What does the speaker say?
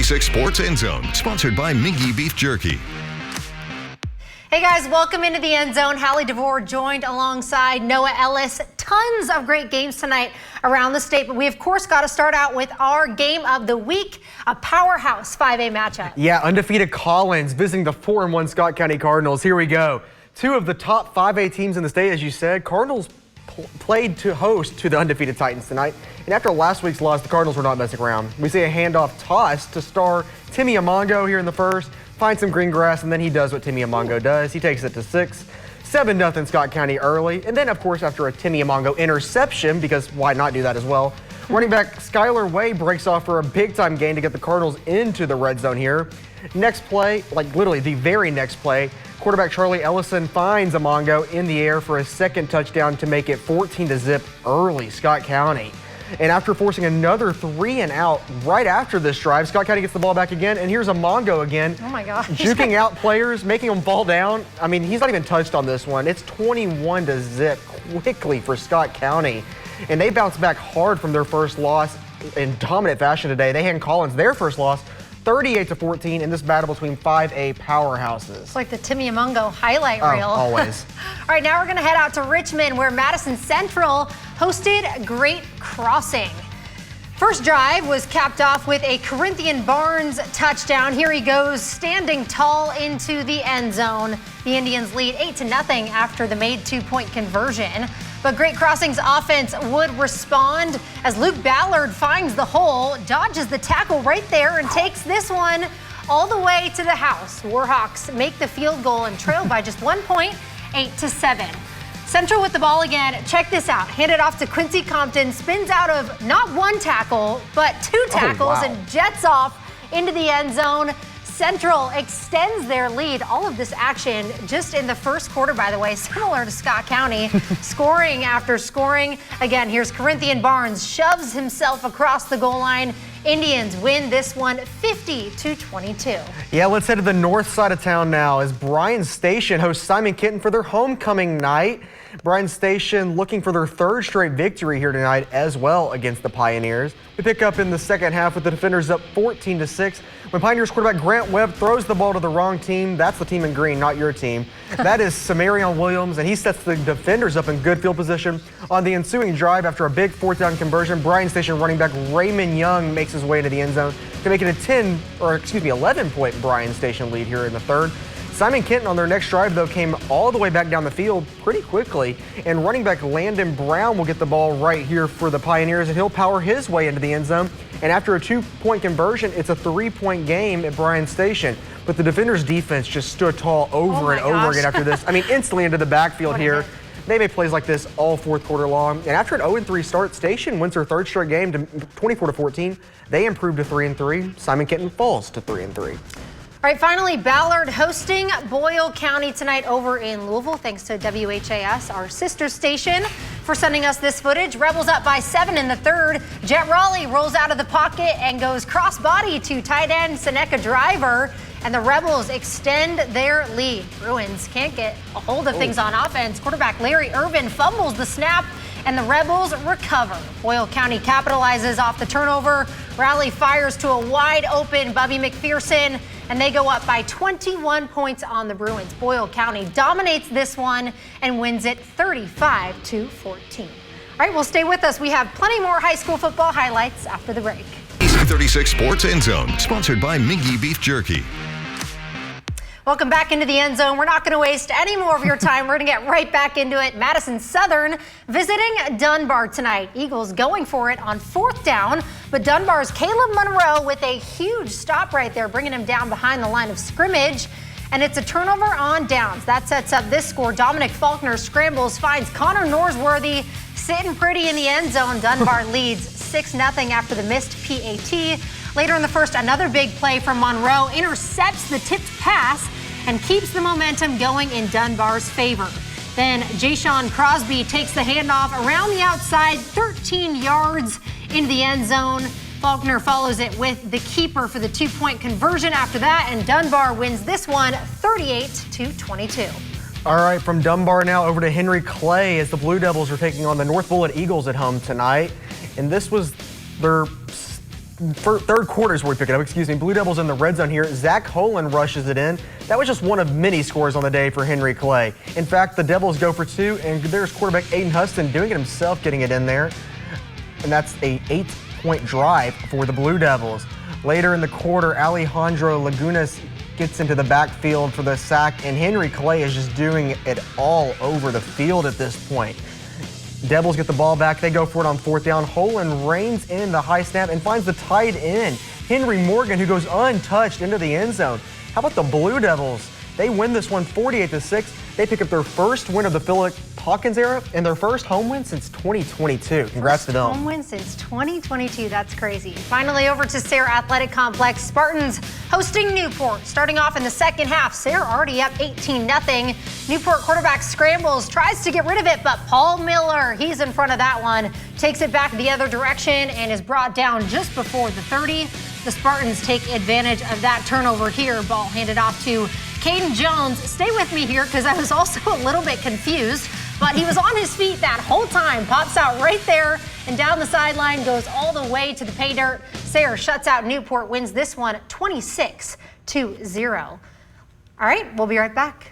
36 Sports Endzone, sponsored by Mingy Beef Jerky. Hey guys, welcome into the End Zone. Hallie DeVore joined alongside Noah Ellis. Tons of great games tonight around the state, but we of course got to start out with our game of the week, a powerhouse 5A matchup. Yeah, undefeated Collins visiting the 4-1 Scott County Cardinals. Here we go. Two of the top 5A teams in the state, as you said. Cardinals played to host to the undefeated Titans tonight. And after last week's loss, the Cardinals were not messing around. We see a handoff toss to star Timmy Amongo here in the first. Finds some green grass, and then he does what Timmy Amongo does. He takes it to 6. 7-0 Scott County early. And then, of course, after a Timmy Amongo interception, because why not do that as well, running back Skylar Way breaks off for a big-time gain to get the Cardinals into the red zone here. Next play, like literally the very next play, quarterback Charlie Ellison finds Amongo in the air for a second touchdown to make it 14-0 early Scott County. And after forcing another 3-and-out right after this drive, Scott County gets the ball back again, and here's Amongo again. Oh my gosh. Juking out players, making them fall down. I mean, he's not even touched on this one. It's 21-0 quickly for Scott County. And they bounce back hard from their first loss in dominant fashion today. They hand Collins their first loss, 38-14 in this battle between 5A powerhouses. It's like the Timmy Amongo highlight reel. Always. All right, now we're going to head out to Richmond, where Madison Central hosted Great Crossing. First drive was capped off with a Corinthian Barnes touchdown. Here he goes, standing tall into the end zone. The Indians lead 8-0 after the made 2-point conversion. But Great Crossing's offense would respond as Luke Ballard finds the hole, dodges the tackle right there, and takes this one all the way to the house. Warhawks make the field goal and trail by just 1 point, 8-7. Central with the ball again. Check this out. Handed off to Quincy Compton. Spins out of not one tackle, but 2 tackles and jets off into the end zone. Central extends their lead. All of this action just in the first quarter, by the way, similar to Scott County, scoring after scoring. Again, here's Corinthian Barnes, shoves himself across the goal line. Indians win this one 50-22. Yeah, let's head to the north side of town now as Bryan Station hosts Simon Kenton for their homecoming night. Bryan Station looking for their 3rd straight victory here tonight as well against the Pioneers. We pick up in the second half with the defenders up 14-6. When Pioneers quarterback Grant Webb throws the ball to the wrong team, that's the team in green, not your team. That is Samarion Williams, and he sets the defenders up in good field position. On the ensuing drive, after a big 4th down conversion, Bryan Station running back Raymond Young makes his way into the end zone to make it a 11-point Bryan Station lead here in the 3rd. Simon Kenton on their next drive, though, came all the way back down the field pretty quickly, and running back Landon Brown will get the ball right here for the Pioneers, and he'll power his way into the end zone. And after a 2-point conversion, it's a 3-point game at Bryan Station. But the defenders' defense just stood tall over and over again after this. I mean, instantly into the backfield here. They made plays like this all 4th quarter long. And after an 0-3 start, Station wins their 3rd straight game to 24-14. They improved to 3-3. Simon Kenton falls to 3-3. All right, finally, Ballard hosting Boyle County tonight over in Louisville. Thanks to WHAS, our sister station, for sending us this footage. Rebels up by 7 in the 3rd. Jet Raleigh rolls out of the pocket and goes cross-body to tight end Seneca Driver, and the Rebels extend their lead. Bruins can't get a hold of things on offense. Quarterback Larry Irvin fumbles the snap, and the Rebels recover. Boyle County capitalizes off the turnover. Raleigh fires to a wide-open Bubby McPherson, and they go up by 21 points on the Bruins. Boyle County dominates this one and wins it 35-14. All right, well, stay with us. We have plenty more high school football highlights after the break. 36 Sports Endzone, sponsored by Mingy Beef Jerky. Welcome back into the end zone. We're not going to waste any more of your time. We're going to get right back into it. Madison Southern visiting Dunbar tonight. Eagles going for it on 4th down, but Dunbar's Caleb Monroe with a huge stop right there, bringing him down behind the line of scrimmage. And it's a turnover on downs. That sets up this score. Dominic Faulkner scrambles, finds Connor Norsworthy sitting pretty in the end zone. Dunbar leads 6-0 after the missed PAT. Later in the first, another big play from Monroe intercepts the tipped pass and keeps the momentum going in Dunbar's favor. Then Jayshon Crosby takes the handoff around the outside, 13 yards into the end zone. Faulkner follows it with the keeper for the 2-point conversion after that, and Dunbar wins this one 38-22. All right, from Dunbar now over to Henry Clay as the Blue Devils are taking on the North Bullitt Eagles at home tonight. And this was their third quarter is where we pick it up, excuse me. Blue Devils in the red zone here. Zach Holen rushes it in. That was just one of many scores on the day for Henry Clay. In fact, the Devils go for 2, and there's quarterback Aiden Huston doing it himself, getting it in there. And that's a 8-point drive for the Blue Devils. Later in the quarter, Alejandro Lagunas gets into the backfield for the sack, and Henry Clay is just doing it all over the field at this point. Devils get the ball back. They go for it on 4th down. Holen reins in the high snap and finds the tight end, Henry Morgan, who goes untouched into the end zone. How about the Blue Devils? They win this one 48-6. They pick up their first win of the Philip Hawkins era and their first home win since 2022. Congrats to them. Home win since 2022. That's crazy. Finally, over to Sayre Athletic Complex. Spartans hosting Newport. Starting off in the second half, Sayre already up 18-0. Newport quarterback scrambles, tries to get rid of it, but Paul Miller, he's in front of that one, takes it back the other direction and is brought down just before the 30. The Spartans take advantage of that turnover here. Ball handed off to Caden Jones. Stay with me here because I was also a little bit confused, but he was on his feet that whole time. Pops out right there and down the sideline, goes all the way to the pay dirt. Sayre shuts out Newport, wins this one 26-0. All right, we'll be right back.